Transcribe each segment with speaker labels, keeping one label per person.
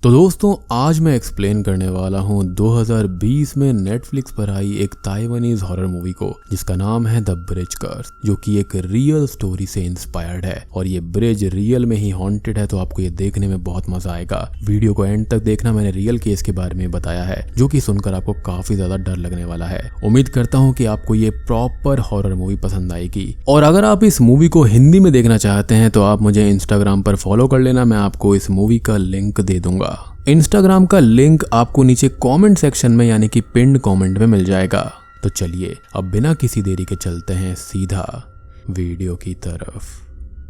Speaker 1: तो दोस्तों आज मैं एक्सप्लेन करने वाला हूँ 2020 में नेटफ्लिक्स पर आई एक ताइवानीज हॉरर मूवी को जिसका नाम है द ब्रिज कर्स, जो कि एक रियल स्टोरी से इंस्पायर्ड है। और ये ब्रिज रियल में ही हॉन्टेड है, तो आपको ये देखने में बहुत मजा आएगा। वीडियो को एंड तक देखना, मैंने रियल केस के बारे में बताया है जो कि सुनकर आपको काफी ज्यादा डर लगने वाला है। उम्मीद करता हूँ कि आपको ये प्रॉपर हॉरर मूवी पसंद आएगी। और अगर आप इस मूवी को हिंदी में देखना चाहते हैं तो आप मुझे इंस्टाग्राम पर फॉलो कर लेना, मैं आपको इस मूवी का लिंक दे दूंगा। इंस्टाग्राम का लिंक आपको नीचे कमेंट सेक्शन में यानी कि पिन्ड कमेंट में मिल जाएगा। तो चलिए अब बिना किसी देरी के चलते हैं सीधा वीडियो की तरफ।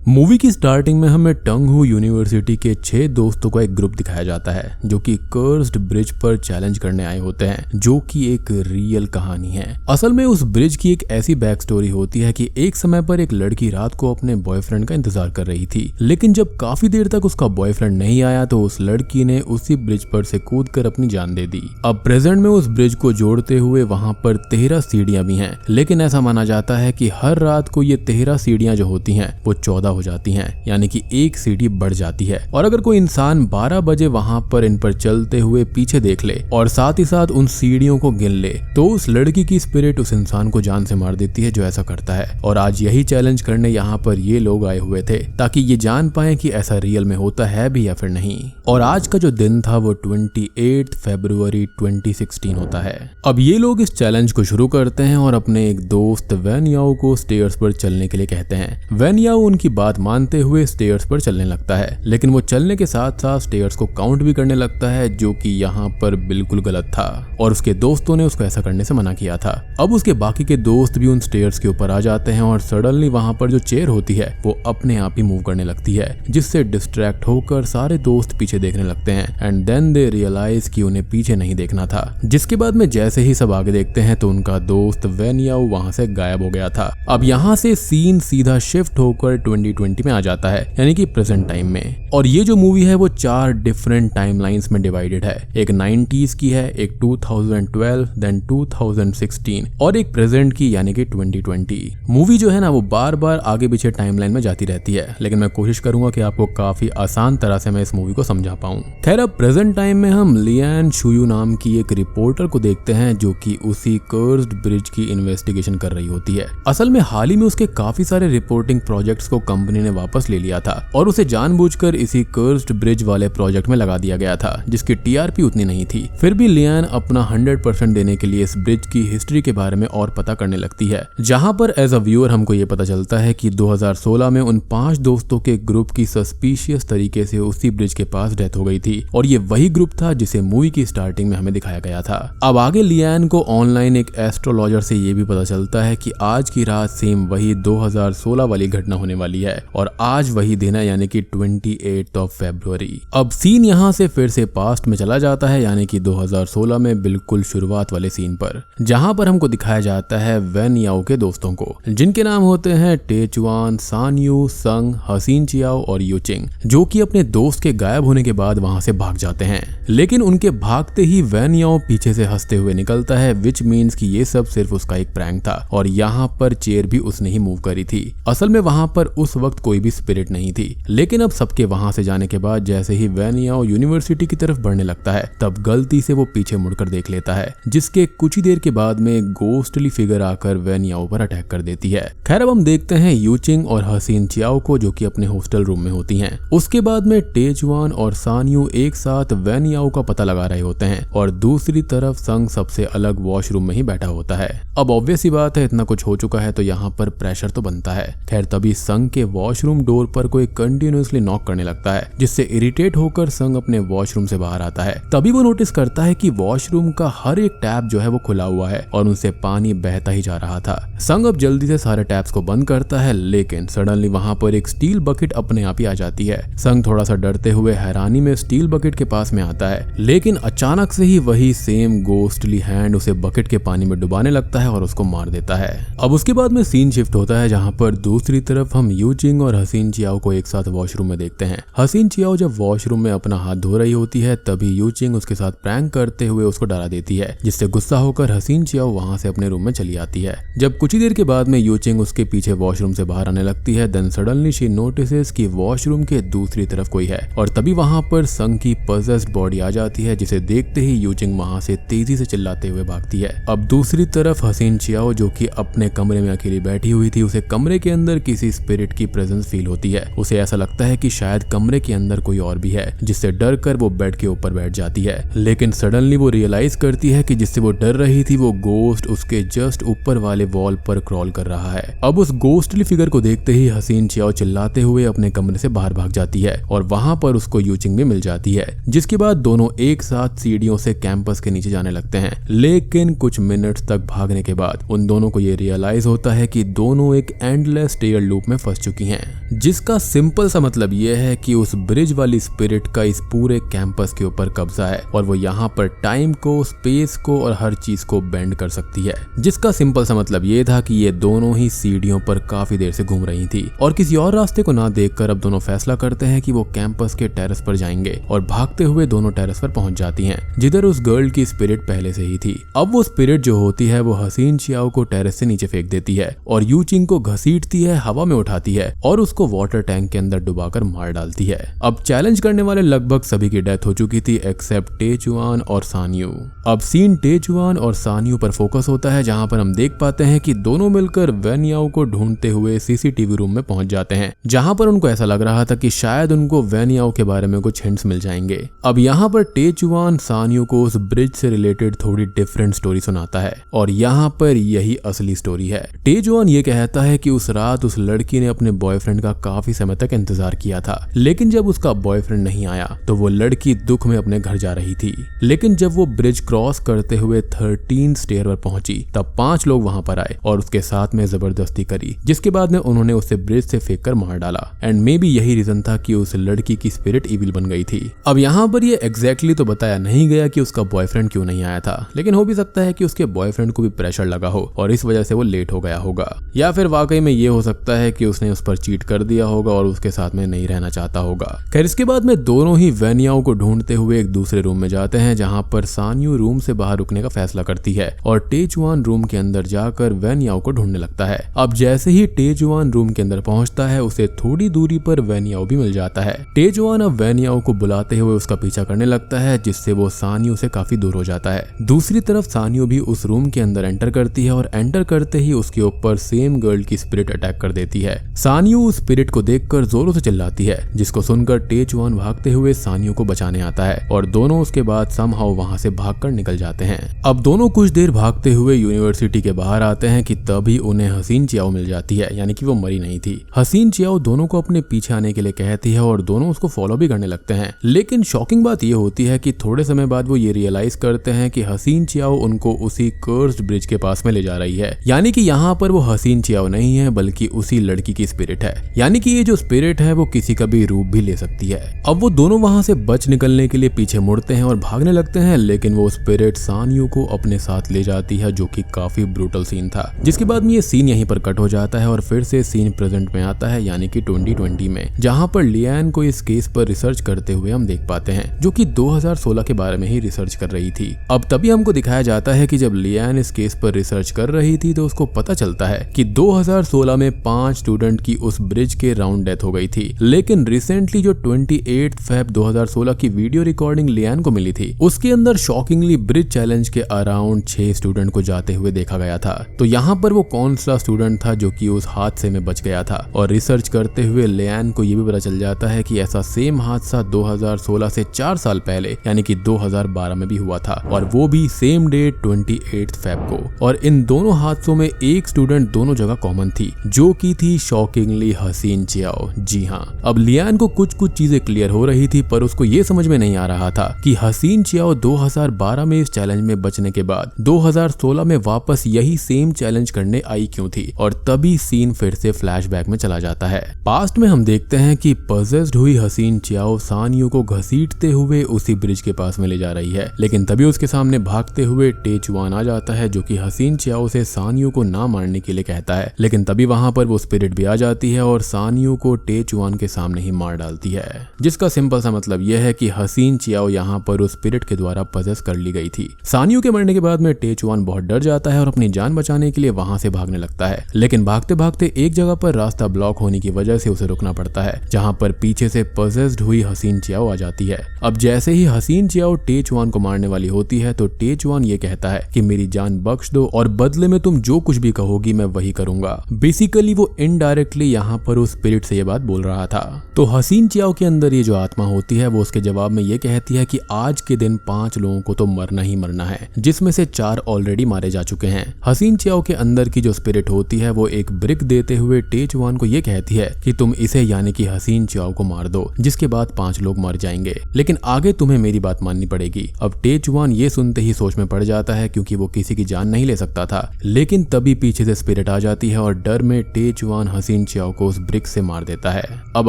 Speaker 1: मूवी की स्टार्टिंग में हमें टंगहू यूनिवर्सिटी के 6 दोस्तों का एक ग्रुप दिखाया जाता है जो कि कर्स्ड ब्रिज पर चैलेंज करने आए होते हैं, जो कि एक रियल कहानी है। असल में उस ब्रिज की एक ऐसी बैक स्टोरी होती है कि एक समय पर एक लड़की रात को अपने बॉयफ्रेंड का इंतजार कर रही थी, लेकिन जब काफी देर तक उसका बॉयफ्रेंड नहीं आया तो उस लड़की ने उसी ब्रिज पर से कूदकर अपनी जान दे दी। अब प्रेजेंट में उस ब्रिज को जोड़ते हुए वहां पर 13 सीढ़ियां भी हैं, लेकिन ऐसा माना जाता है कि हर रात को ये 13 सीढ़ियां जो होती हैं वो 14 हो जाती हैं, यानी कि एक सीढ़ी बढ़ जाती है। और अगर कोई इंसान 12 बजे वहां पर इन पर चलते हुए पीछे देख ले और साथ ही साथ उन सीढ़ियों को गिन ले तो उस लड़की की स्पिरिट उस इंसान को जान से मार देती है जो ऐसा करता है। और आज यही चैलेंज करने यहाँ पर ये लोग आए हुए थे ताकि ये जान पाए कि ऐसा रियल में होता है भी या फिर नहीं। और आज का जो दिन था वो 28 फरवरी 2016 होता है। अब ये लोग इस चैलेंज को शुरू करते हैं और अपने एक दोस्त वैन याओ को स्टेयर्स पर चलने के लिए कहते हैं। वैन याओ उनकी बात मानते हुए स्टेयर्स पर चलने लगता है, लेकिन वो चलने के साथ साथ स्टेयर्स को काउंट भी करने लगता है, जो कि यहाँ पर बिल्कुल गलत था और उसके दोस्तों ने उसको ऐसा करने से मना किया था। अब उसके बाकी के दोस्त भी उन स्टेयर्स के ऊपर आ जाते हैं और सडनली वहां पर जो चेयर होती है वो अपने आप ही मूव करने लगती है, जिससे डिस्ट्रैक्ट होकर सारे दोस्त पीछे देखने लगते हैं। एंड देन दे रियलाइज कि उन्हें पीछे नहीं देखना था। जिसके बाद में जैसे ही सब आगे देखते हैं तो उनका दोस्त वैन याओ वहां से गायब हो गया था। अब यहाँ से सीन सीधा शिफ्ट होकर 2020 में आ जाता है, यानी कि प्रेजेंट टाइम में। और ये जो मूवी है वो 4 डिफरेंट टाइमलाइंस में डिवाइडेड है। एक 90s की है, एक 2012, देन 2016 और एक प्रेजेंट की यानी कि 2020। मूवी जो है ना वो बार बार आगे पीछे टाइमलाइन में जाती रहती है, लेकिन मैं कोशिश करूंगा कि आपको काफी आसान तरह से मैं इस मूवी को समझा पाऊं। खैर अब प्रेजेंट टाइम में हम लियान शुयू नाम की एक रिपोर्टर को देखते हैं जो कि उसी कर्स्ड ब्रिज की इन्वेस्टिगेशन कर रही होती है। असल में हाल ही में उसके काफी सारे रिपोर्टिंग प्रोजेक्ट्स को कंपनी ने वापस ले लिया था और उसे जानबूझकर इसी कर्स्ड ब्रिज वाले प्रोजेक्ट में लगा दिया गया था, जिसकी टीआरपी उतनी नहीं थी। फिर भी लियान अपना 100% देने के लिए इस ब्रिज की हिस्ट्री के बारे में और पता करने लगती है, जहां पर एज अ व्यूअर हमको ये पता चलता है कि 2016 में उन 5 दोस्तों के ग्रुप की सस्पिशियस तरीके से उसी ब्रिज के पास डेथ हो गई थी और ये वही ग्रुप था जिसे मूवी की स्टार्टिंग में हमें दिखाया गया था। अब आगे लियान को ऑनलाइन एक एस्ट्रोलॉजर से ये भी पता चलता है कि आज की रात सेम वही 2016 वाली घटना होने वाली है और आज वही दिन है, यानी कि 28 फरवरी। अब सीन यहाँ से फिर से पास्ट में चला जाता है, यानी कि 2016 में बिल्कुल शुरुआत वाले सीन पर, जहाँ पर हमको दिखाया जाता है वैन याओ के दोस्तों को, जिनके नाम होते हैं टेचुआन, सानयू, संग, हसीन चियाओ और यूचिंग, जो कि अपने दोस्त के गायब होने के बाद वहां से भाग जाते हैं। लेकिन उनके भागते ही वैन याओ पीछे से हंसते हुए निकलता है, विच मीन्स कि ये सब सिर्फ उसका एक प्रैंक था और यहाँ पर चेयर भी उसने ही मूव करी थी। असल में वहां पर उस वक्त कोई भी स्पिरिट नहीं थी। लेकिन अब सबके वहां से जाने के बाद जैसे ही वैन याओ यूनिवर्सिटी की तरफ बढ़ने लगता है तब गलती से वो पीछे मुड़कर देख लेता है, जिसके कुछ ही देर के बाद में गोस्टली फिगर आकर वैन याओ पर अटैक कर देती है। खैर अब हम देखते हैं यूचिंग और हसीन चियाओ को, जो कि अपने हॉस्टल रूम में होती हैं। उसके बाद में टेचुआन और सानयू एक साथ वैन याओ का पता लगा रहे होते हैं और दूसरी तरफ संग सबसे अलग वॉशरूम में ही बैठा होता है। अब ऑब्वियस सी बात है, इतना कुछ हो चुका है तो यहाँ पर प्रेशर तो बनता है। खैर तभी संग के वॉशरूम डोर पर कोई कंटिन्यूअसली नॉक करने लगता है, जिससे इरिटेट होकर संग अपने वॉशरूम से बाहर आता है। तभी वो नोटिस करता है कि वॉशरूम का हर एक टैप जो है वो खुला हुआ है और उनसे पानी बहता ही जा रहा था। संग अब जल्दी से सारे टैप्स को बंद करता है, लेकिन सडनली वहां पर एक स्टील बकेट अपने आप ही आ जाती है। संग थोड़ा सा डरते हुए हैरानी में स्टील बकेट के पास में आता है, लेकिन अचानक से ही वही सेम गोस्टली हैंड उसे बकेट के पानी में डुबाने लगता है और उसको मार देता है। अब उसके बाद में सीन शिफ्ट होता है, जहाँ पर दूसरी तरफ हम यू यूचिंग और हसीन चियाओ को एक साथ वॉशरूम में देखते हैं। हसीन चियाओ जब वॉशरूम में अपना हाथ धो रही होती है तभी यूचिंग उसके साथ प्रैंक करते हुए उसको डरा देती है, जिससे गुस्सा होकर हसीन चियाओ वहां से अपने रूम में चली आती है। जब कुछ ही देर के बाद में यूचिंग उसके पीछे वॉशरूम से बाहर आने लगती है, देन सडनली शी नोटिसेस कि वॉशरूम के दूसरी तरफ कोई है और तभी वहां पर संग की पजेस्ड बॉडी आ जाती है, जिसे देखते ही यूचिंग वहां से तेजी से चिल्लाते हुए भागती है। अब दूसरी तरफ हसीन चियाओ जो कि अपने कमरे में अकेली बैठी हुई थी, उसे कमरे के अंदर किसी स्पिरिट की प्रेजेंस फील होती है। उसे ऐसा लगता है कि शायद कमरे के अंदर कोई और भी है, जिससे डर कर वो बेड के ऊपर बैठ जाती है। लेकिन सडनली वो रियलाइज करती है कि जिससे वो डर रही थी वो गोस्ट उसके जस्ट ऊपर वाले वॉल पर क्रॉल कर रहा है। अब उस गोस्टली फिगर को देखते ही हसीन चियाओ चिल्लाते हुए अपने कमरे से बाहर भाग जाती है और वहां पर उसको यूचिंग भी मिल जाती है, जिसके बाद दोनों एक साथ सीढ़ियों से कैंपस के नीचे जाने लगते हैं। लेकिन कुछ मिनट्स तक भागने के बाद उन दोनों को ये रियलाइज होता है कि दोनों एक एंडलेस स्टेयर लूप में फंस चुकी हैं, जिसका सिंपल सा मतलब ये है कि उस ब्रिज वाली स्पिरिट का इस पूरे कैंपस के ऊपर कब्जा है और वो यहाँ पर टाइम को, स्पेस को और हर चीज को बेंड कर सकती है। जिसका सिंपल सा मतलब ये था कि ये दोनों ही सीढ़ियों पर काफी देर से घूम रही थी और किसी और रास्ते को ना देखकर अब दोनों फैसला करते हैं कि वो कैंपस के टेरेस पर जाएंगे और भागते हुए दोनों टेरेस पर पहुंच जाती हैं, जिधर उस गर्ल की स्पिरिट पहले से ही थी। अब वो स्पिरिट जो होती है वो हसीन चियाओ को टेरेस से नीचे फेंक देती है और यूचिंग को घसीटती है, हवा में उठाती है और उसको वाटर टैंक के अंदर डुबाकर मार डालती है। अब चैलेंज करने वाले लगभग सभी की डेथ हो चुकी थी एक्सेप्ट टेचुआन और सान्यू। अब सीन टेचुआन और सान्यू पर फोकस होता है, जहां पर हम देख पाते हैं कि दोनों मिलकर वैन याओ को ढूंढते हुए सीसीटीवी रूम में पहुंच जाते हैं, जहां पर उनको ऐसा लग रहा था कि शायद उनको वैन याओ के बारे में कुछ हिंट्स मिल जाएंगे। अब यहाँ पर टेचुआन सान्यू को उस ब्रिज से रिलेटेड थोड़ी डिफरेंट स्टोरी सुनाता है और यहाँ पर यही असली स्टोरी है। टेचुआन ये कहता है कि उस रात उस लड़की ने अपने बॉयफ्रेंड का काफी समय तक इंतजार किया था, लेकिन जब उसका बॉयफ्रेंड नहीं आया तो वो लड़की दुख में अपने घर जा रही थी। लेकिन जब वो ब्रिज क्रॉस करते हुए 13 स्टेयर पर पहुंची तब 5 लोग वहां पर आए और उसके साथ में जबरदस्ती करी, जिसके बाद में उन्होंने उसे ब्रिज से फेंक कर मार डाला। एंड मे बी यही रीजन था कि उस लड़की की स्पिरिट इविल बन गई थी। अब यहाँ पर ये एग्जैक्टली तो बताया नहीं गया कि उसका बॉयफ्रेंड क्यों नहीं आया था, लेकिन हो भी सकता है कि उसके बॉयफ्रेंड को भी प्रेशर लगा हो और इस वजह से वो लेट हो गया होगा, या फिर वाकई में ये हो सकता है कि उसने उस पर चीट कर दिया होगा और उसके साथ में नहीं रहना चाहता होगा। खैर इसके बाद में दोनों ही वैन याओ को ढूंढते हुए एक दूसरे रूम में जाते हैं, जहां पर सान्यू रूम से बाहर रुकने का फैसला करती है और टेचुआन रूम के अंदर जाकर वैन याओ को ढूंढने लगता है। अब जैसे ही टेचुआन रूम के अंदर पहुंचता है उसे थोड़ी दूरी पर वैन याओ भी मिल जाता है। टेचुआन अब वैन याओ को बुलाते हुए उसका पीछा करने लगता है, जिससे वो सान्यू से काफी दूर हो जाता है। दूसरी तरफ सान्यू भी उस रूम के अंदर एंटर करती है और एंटर करते ही उसके ऊपर सेम गर्ल की स्पिरिट अटैक कर देती है। सान्यू उस स्पिरिट को देखकर जोरों से चिल्लाती है, जिसको सुनकर टेचुआन भागते हुए सान्यू को बचाने आता है और दोनों उसके बाद समहाउ वहां से भागकर निकल जाते हैं। अब दोनों कुछ देर भागते हुए यूनिवर्सिटी के बाहर आते हैं कि तभी उन्हें हसीन चियाओ मिल जाती है, यानी कि वो मरी नहीं थी। हसीन चियाओ दोनों को अपने पीछे आने के लिए कहती है और दोनों उसको फॉलो भी करने लगते हैं। लेकिन शॉकिंग बात ये होती है कि थोड़े समय बाद वो ये रियलाइज करते हैं कि हसीन चियाओ उनको उसी कर्स्ड ब्रिज के पास में ले जा रही है, यानी कि यहाँ पर वो हसीन चियाओ नहीं है बल्कि उसी लड़की की स्पिरिट है। यानी कि ये जो स्पिरिट है वो किसी का भी रूप भी ले सकती है। अब वो दोनों वहां से बच निकलने के लिए पीछे मुड़ते हैं और भागने लगते हैं, लेकिन वो स्पिरिट सान्यू को अपने साथ ले जाती है, जो कि काफी ब्रूटल सीन था। जिसके बाद में ये सीन यहीं पर कट हो जाता है और फिर से सीन प्रेजेंट में आता है, यानी कि 2020 में, जहां पर लियान को इस केस पर रिसर्च करते हुए हम देख पाते हैं, जो कि 2016 के बारे में ही रिसर्च कर रही थी। अब तभी हमको दिखाया जाता है कि जब लियान इस केस पर रिसर्च कर रही थी तो उसको पता चलता है कि 2016 में 5 स्टूडेंट की उस ब्रिज के राउंड डेथ हो गई थी। लेकिन रिसेंटली जो 28 फेब 2016 की वीडियो रिकॉर्डिंग लियान को मिली थी, उसके अंदर शॉकिंगली ब्रिज चैलेंज के अराउंड 6 स्टूडेंट को जाते हुए देखा गया था। तो यहाँ पर वो कौन सा स्टूडेंट था जो कि उस हादसे में बच गया था? और रिसर्च करते हुए लियान को ये भी पता चल जाता है कि ऐसा सेम हादसा 2016 से 4 साल पहले यानी कि 2012 में भी हुआ था, और वो भी सेम डेट 28 फेब को। और इन दोनों हादसों में एक स्टूडेंट दोनों जगह कॉमन थी, जो की थी शॉकिंगली हसीन चियाओ। जी हाँ, अब लियान को कुछ चीजें क्लियर हो रही थी, पर उसको ये समझ में नहीं आ रहा था कि हसीन चियाओ 2012 में इस चैलेंज में बचने के बाद 2016 में वापस यही सेम चैलेंज करने आई क्यों थी। और तभी सीन फिर से फ्लैशबैक में चला जाता है। पास्ट में हम देखते हैं कि पजेस्ड हुई हसीन चियाओ सान्यू को घसीटते हुए उसी ब्रिज के पास में ले जा रही है, लेकिन तभी उसके सामने भागते हुए टेचुआन आ जाता है, जो कि हसीन चियाओ से सान्यू को ना मारने के लिए कहता है। लेकिन तभी वहां पर वो स्पिरिट भी आ जाती है और सानियो को टेचुआन के सामने ही मार डालती है, जिसका सिंपल सा मतलब यह है कि हसीन चियाओ यहाँ पर उस स्पिरिट के द्वारा पजेस कर ली गई थी। सानियो के मरने के बाद में टेचुआन बहुत डर जाता है और अपनी जान बचाने के लिए वहां से भागने लगता है, लेकिन भागते भागते एक जगह पर रास्ता ब्लॉक होने की वजह से उसे रुकना पड़ता है, जहां पर पीछे से पजेस्ड हुई हसीन चियाओ आ जाती है। अब जैसे ही हसीन चियाओ टेचुआन को मारने वाली होती है तो टेचुआन ये कहता है कि मेरी जान बख्श दो और बदले में तुम जो कुछ भी कहोगी मैं वही करूंगा। बेसिकली वो इनडायरेक्टली यहाँ पर उस स्पिरिट से ये बात बोल रहा था। तो हसीन चियाओ के अंदर ये जो आत्मा होती है वो उसके जवाब में ये कहती है कि आज के दिन 5 लोगों को तो मरना ही मरना है, जिसमें से 4 ऑलरेडी मारे जा चुके हैं। हसीन चियाओ के अंदर की जो स्पिरिट होती है वो एक ब्रिक देते हुए टेचुआन को ये कहती है कि तुम इसे यानी कि हसीन चियाओ को मार दो, जिसके बाद 5 लोग मर जाएंगे, लेकिन आगे तुम्हें मेरी बात माननी पड़ेगी। अब टेचुआन ये सुनते ही सोच में पड़ जाता है क्योंकि वो किसी की जान नहीं ले सकता था, लेकिन तभी पीछे से स्पिरिट आ जाती है और डर में टेचुआन हसीन चियाओ को उस ब्रिक से मार देता है। अब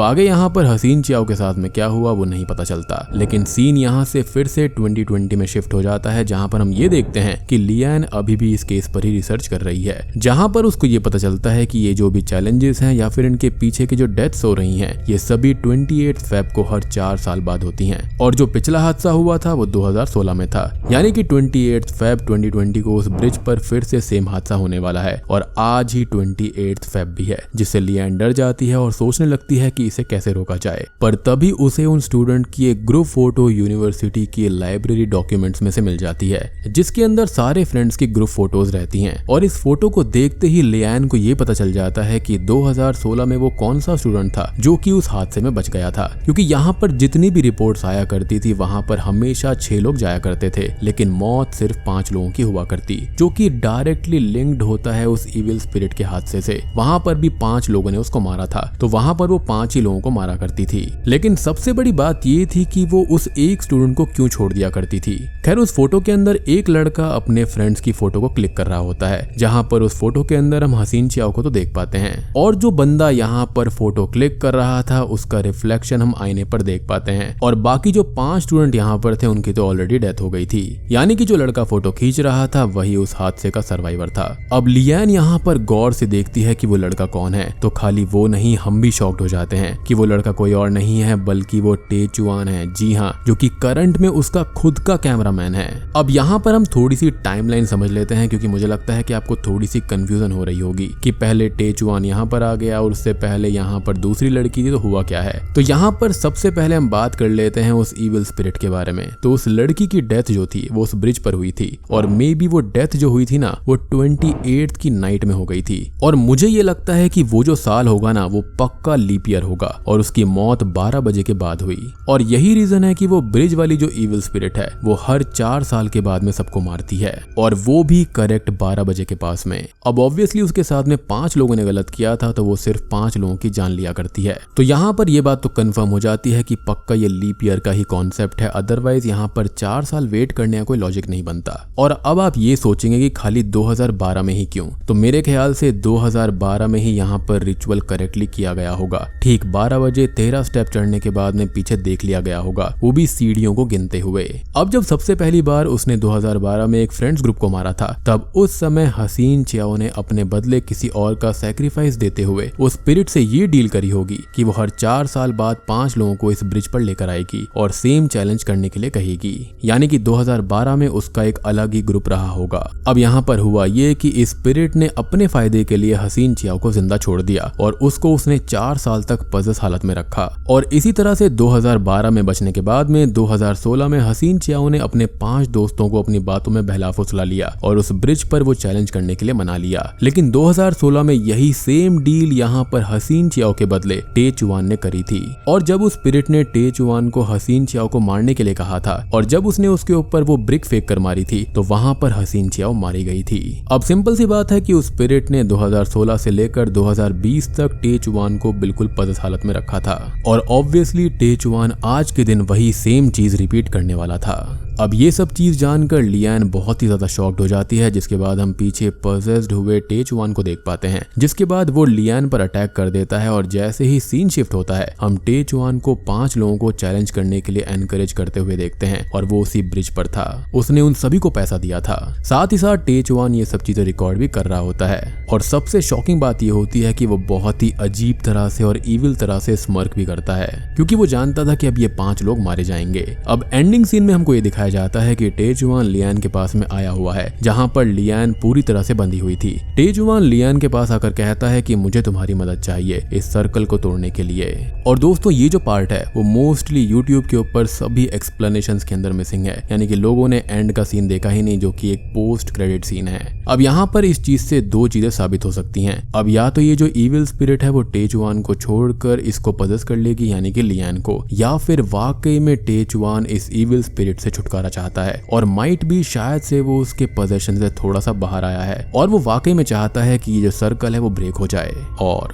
Speaker 1: आगे यहाँ पर हसीन चियाओ के साथ में क्या हुआ वो नहीं पता चलता, लेकिन सीन यहाँ से फिर से 2020 में शिफ्ट हो जाता है, जहाँ पर हम ये देखते हैं कि लियान अभी भी इस केस पर ही रिसर्च कर रही है, जहाँ पर उसको ये पता चलता है कि ये जो भी चैलेंजेस हैं या फिर इनके पीछे की जो डेथ्स हो रही हैं ये सभी 28 फेब को हर 4 साल बाद होती हैं, और जो पिछला हादसा हुआ था वो 2016 में था, यानी कि 28 फेब 2020 को उस ब्रिज पर फिर से सेम हादसा होने वाला है। और आज ही 28 फेब भी है, जिससे लियान डर जाती है और सोचने लगती है कि इसे कैसे रोका जाए। पर तभी उसे उन स्टूडेंट की एक ग्रुप फोटो यूनिवर्सिटी की लाइब्रेरी डॉक्यूमेंट्स में से मिल जाती है, जिसके अंदर सारे फ्रेंड्स की ग्रुप फोटोज रहती हैं। और इस फोटो को देखते ही लियान को ये पता चल जाता है कि 2016 में वो कौन सा स्टूडेंट था जो कि उस हादसे में बच गया था, क्योंकि यहाँ पर जितनी भी रिपोर्ट्स आया करती थी वहां पर हमेशा 6 लोग जाया करते थे, लेकिन मौत सिर्फ 5 लोगों की हुआ करती, जो कि डायरेक्टली लिंक्ड होता है उस इविल स्पिरिट के हादसे से। वहां पर भी 5 लोगों ने उसको मारा था, तो वहां पर वो 5 ही लोगों को मारा करती थी। लेकिन सबसे बड़ी बात ये थी कि वो उस एक स्टूडेंट को क्यों छोड़ दिया करती थी। खैर उस फोटो के अंदर एक लड़का अपने फ्रेंड्स की फोटो को क्लिक कर रहा होता है, जहां पर उस फोटो के अंदर हम हसीन चियाओ को तो देख पाते हैं, और जो बंदा यहाँ पर फोटो क्लिक कर रहा था उसका रिफ्लेक्शन हम आईने पर देख पाते हैं। और बाकी जो 5 स्टूडेंट यहाँ पर थे उनकी तो ऑलरेडी डेथ हो गई थी, यानी कि जो लड़का फोटो खींच रहा था वही उस हादसे का सर्वाइवर था। अब लियान यहाँ पर गौर से देखती है कि वो लड़का कौन है, तो खाली वो नहीं हम भी शॉक्ड हो जाते हैं कि वो लड़का कोई और नहीं है बल्कि वो टेचुआन है। जी हाँ, जो कि करंट में उसका खुद का कैमरामैन है। अब यहाँ पर हम थोड़ी सी टाइमलाइन समझ लेते हैं, क्योंकि मुझे लगता है कि आपको थोड़ी सी कंफ्यूजन हो रही होगी कि पहले टेचुआन यहाँ पर आ गया और उससे पहले यहाँ पर दूसरी लड़की थी, तो हुआ क्या है। तो यहाँ पर सबसे पहले हम बात कर लेते हैं उस इविल स्पिरिट के बारे में। तो उस लड़की की डेथ जो थी वो उस ब्रिज पर हुई थी, और मे बी वो डेथ जो हुई थी ना वो 28 की नाइट में हो गई थी। और मुझे ये लगता है कि वो जो साल होगा ना वो पक्का लीप ईयर होगा, और उसकी मौत 12 बजे के बाद हुई। और यही रीजन है कि वो ब्रिज वाली जो इविल स्पिरिट है वो हर 4 साल के बाद में सबको मारती है, और वो भी करेक्ट 12 बजे के पास में। अब ऑब्वियसली उसके साथ में 5 लोगों ने गलत किया था, तो वो सिर्फ 5 लोगों की जान लिया करती है। तो यहाँ पर ये बात तो कंफर्म हो जाती है कि पक्का ये लीप ईयर का ही कॉन्सेप्ट है, अदरवाइज यहाँ पर 4 साल वेट करने का कोई लॉजिक नहीं बनता। और अब आप ये सोचेंगे कि खाली 2012 में ही क्यों, तो मेरे ख्याल से 2012 में ही यहाँ पर रिचुअल करेक्टली किया गया होगा। ठीक 12 बजे 13 स्टेप चढ़ने के बाद में पीछे देख लिया गया होगा, वो भी सीढ़ियों को गिनते हुए। अब जब सबसे पहली बार उसने 2012 में एक फ्रेंड्स ग्रुप को मारा था, तब उस समय हसीन चियाओ ने अपने बदले किसी और का सैक्रिफाइस देते हुए उस स्पिरिट से ये डील करी होगी कि वो हर 4 साल बाद 5 लोगों को इस ब्रिज पर लेकर आएगी और सेम चैलेंज करने के लिए कहेगी, यानी कि 2012 में उसका एक अलग ही ग्रुप रहा होगा। अब यहाँ पर हुआ ये कि इस स्पिरिट ने अपने फायदे के लिए हसीन चियाओ को जिंदा छोड़ दिया और उसको उसने 4 साल तक पजस हालत में रखा। और इसी तरह से 2012 में बचने के बाद में 2016 में हसीन चियाओ ने अपने 5 दोस्तों को अपनी बातों में बहला फुसला लिया और उस ब्रिज पर वो चैलेंज करने के लिए मना लिया। लेकिन 2016 में यही सेम डील यहाँ पर हसीन चियाओ के बदले टेचुआन ने करी थी। और जब उस स्पिरिट ने टेचुआन को हसीन चियाओ को मारने के लिए कहा था और जब उसने उसके ऊपर वो ब्रिक फेंक कर मारी थी, तो वहां पर हसीन चियाओ मारी गई थी। अब सिंपल सी बात है कि उस स्पिरिट ने 2016 से लेकर 2020 तक टेचुआन को बिल्कुल पजस हालत में रखा था, और ऑब्वियसली टेचुआन आज के दिन वही सेम चीज रिपीट करने वाला था। अब ये सब चीज जानकर लियान बहुत ही ज्यादा शॉक्ड हो जाती है, जिसके बाद हम पीछे पजेस्ड हुए टेचुआन को देख पाते हैं, जिसके बाद वो लियान पर अटैक कर देता है। और जैसे ही सीन शिफ्ट होता है हम टेचुआन को 5 लोगों को चैलेंज करने के लिए एनकरेज करते हुए देखते हैं और वो उसी ब्रिज पर था। उसने उन सभी को पैसा दिया था। साथ ही साथ टेचुआन ये सब चीजें रिकॉर्ड भी कर रहा होता है। और सबसे शॉकिंग बात ये होती है कि वो बहुत ही अजीब तरह से और इविल तरह से स्मर्क भी करता है, क्योंकि वो जानता था कि अब ये 5 लोग मारे जाएंगे। अब एंडिंग सीन में हमको ये दिखाया जाता है कि टेचुआन लियान के पास में आया हुआ है, जहाँ पर लियान पूरी तरह से बंधी हुई थी। टेचुआन लियान के पास आकर कहता है कि मुझे तुम्हारी मदद चाहिए इस सर्कल को तोड़ने के लिए। और दोस्तों ये जो पार्ट है वो मोस्टली यूट्यूब के ऊपर सभी एक्सप्लेनेशंस के अंदर मिसिंग है, यानी कि लोगों ने एंड का सीन देखा ही नहीं, जो कि एक पोस्ट क्रेडिट सीन है। अब यहाँ पर इस चीज से 2 चीजें साबित हो सकती हैं। अब या तो ये जो इविल स्पिरिट है वो टेचुआन को छोड़कर इसको पजेस कर लेगी, यानी कि लियान को, या फिर वाकई में टेचुआन इस इविल स्पिरिट से छुटकारा चाहता है और माइट भी शायद से वो उसके पोजेशन से थोड़ा सा बाहर आया है और वो वाकई में चाहता है कि ये जो सर्कल है वो ब्रेक हो जाए। और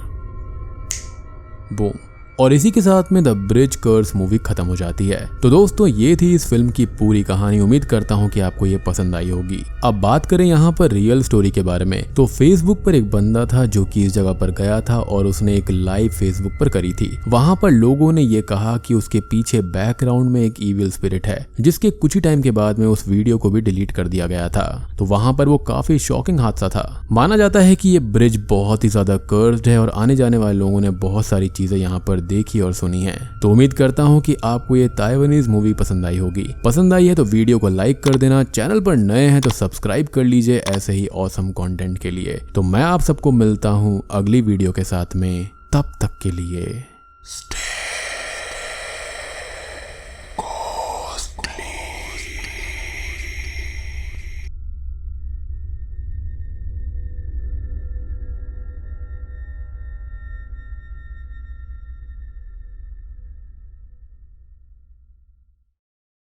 Speaker 1: बूम, और इसी के साथ में द ब्रिज कर्स मूवी खत्म हो जाती है। तो दोस्तों ये थी इस फिल्म की पूरी कहानी। उम्मीद करता हूँ कि आपको ये पसंद आई होगी। अब बात करें यहाँ पर रियल स्टोरी के बारे में, तो फेसबुक पर एक बंदा था जो कि इस जगह पर गया था और उसने एक लाइव फेसबुक पर करी थी। वहां पर लोगों ने ये कहा कि उसके पीछे बैकग्राउंड में एक इविल स्पिरिट है, जिसके कुछ ही टाइम के बाद में उस वीडियो को भी डिलीट कर दिया गया था। तो वहां पर वो काफी शॉकिंग हादसा था। माना जाता है कि ये ब्रिज बहुत ही ज्यादा कर्स्ड है और आने जाने वाले लोगों ने बहुत सारी चीजें यहाँ पर देखी और सुनी है। तो उम्मीद करता हूँ कि आपको ये ताइवानीज मूवी पसंद आई होगी। पसंद आई है तो वीडियो को लाइक कर देना, चैनल पर नए हैं तो सब्सक्राइब कर लीजिए ऐसे ही ऑसम कंटेंट के लिए। तो मैं आप सबको मिलता हूँ अगली वीडियो के साथ में, तब तक के लिए स्टे